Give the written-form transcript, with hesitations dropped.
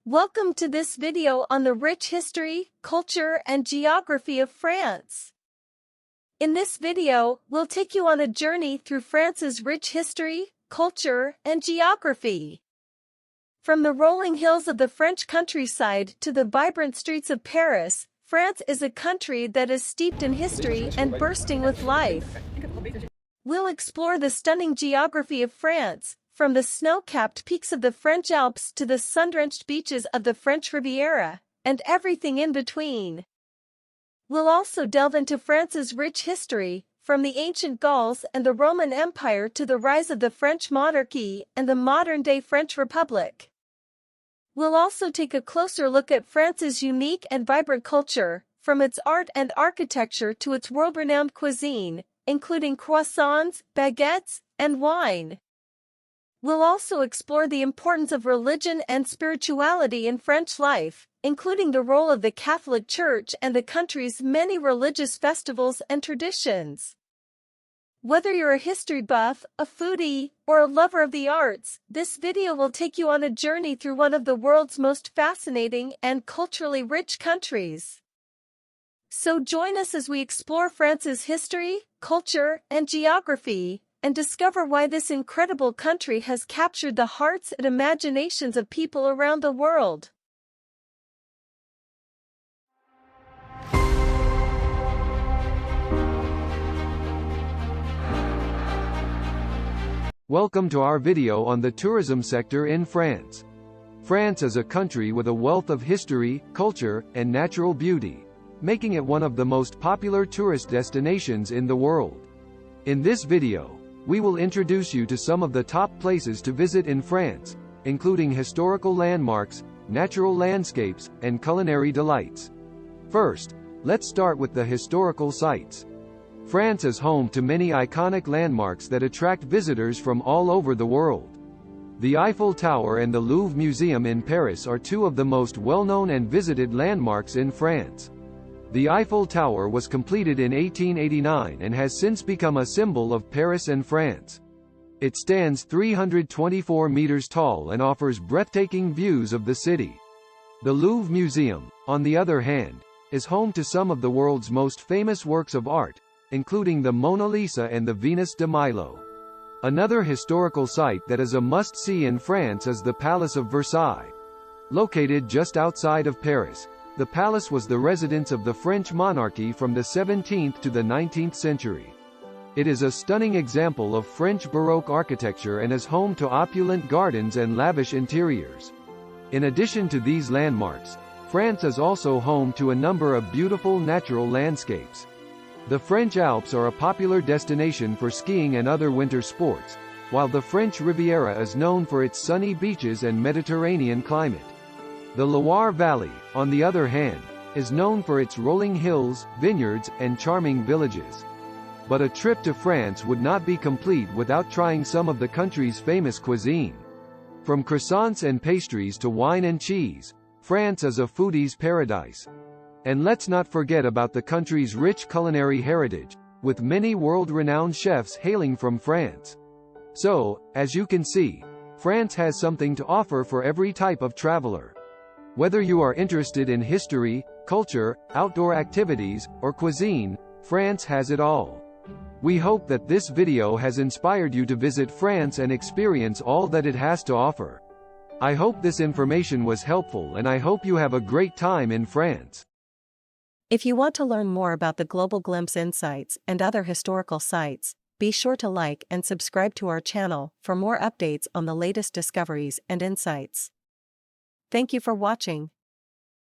Welcome to this video on the rich history, culture, and geography of France. In this video, we'll take you on a journey through France's rich history, culture, and geography. From the rolling hills of the French countryside to the vibrant streets of Paris, France is a country that is steeped in history and bursting with life. We'll explore the stunning geography of France, from the snow-capped peaks of the French Alps to the sun-drenched beaches of the French Riviera, and everything in between. We'll also delve into France's rich history, from the ancient Gauls and the Roman Empire to the rise of the French monarchy and the modern-day French Republic. We'll also take a closer look at France's unique and vibrant culture, from its art and architecture to its world-renowned cuisine, including croissants, baguettes, and wine. We'll also explore the importance of religion and spirituality in French life, including the role of the Catholic Church and the country's many religious festivals and traditions. Whether you're a history buff, a foodie, or a lover of the arts, this video will take you on a journey through one of the world's most fascinating and culturally rich countries. So join us as we explore France's history, culture, and geography, and discover why this incredible country has captured the hearts and imaginations of people around the world. Welcome to our video on the tourism sector in France. France is a country with a wealth of history, culture, and natural beauty, making it one of the most popular tourist destinations in the world. In this video, we will introduce you to some of the top places to visit in France, including historical landmarks, natural landscapes, and culinary delights. First, let's start with the historical sites. France is home to many iconic landmarks that attract visitors from all over the world. The Eiffel Tower and the Louvre Museum in Paris are two of the most well-known and visited landmarks in France. The Eiffel Tower was completed in 1889 and has since become a symbol of Paris and France. It stands 324 meters tall and offers breathtaking views of the city. The Louvre Museum, on the other hand, is home to some of the world's most famous works of art, including the Mona Lisa and the Venus de Milo. Another historical site that is a must-see in France is the Palace of Versailles. Located just outside of Paris, the palace was the residence of the French monarchy from the 17th to the 19th century. It is a stunning example of French Baroque architecture and is home to opulent gardens and lavish interiors. In addition to these landmarks, France is also home to a number of beautiful natural landscapes. The French Alps are a popular destination for skiing and other winter sports, while the French Riviera is known for its sunny beaches and Mediterranean climate. The Loire Valley, on the other hand, is known for its rolling hills, vineyards, and charming villages. But a trip to France would not be complete without trying some of the country's famous cuisine. From croissants and pastries to wine and cheese, France is a foodie's paradise. And let's not forget about the country's rich culinary heritage, with many world-renowned chefs hailing from France. So, as you can see, France has something to offer for every type of traveler. Whether you are interested in history, culture, outdoor activities, or cuisine, France has it all. We hope that this video has inspired you to visit France and experience all that it has to offer. I hope this information was helpful and I hope you have a great time in France. If you want to learn more about the Global Glimpse Insights and other historical sites, be sure to like and subscribe to our channel for more updates on the latest discoveries and insights. Thank you for watching.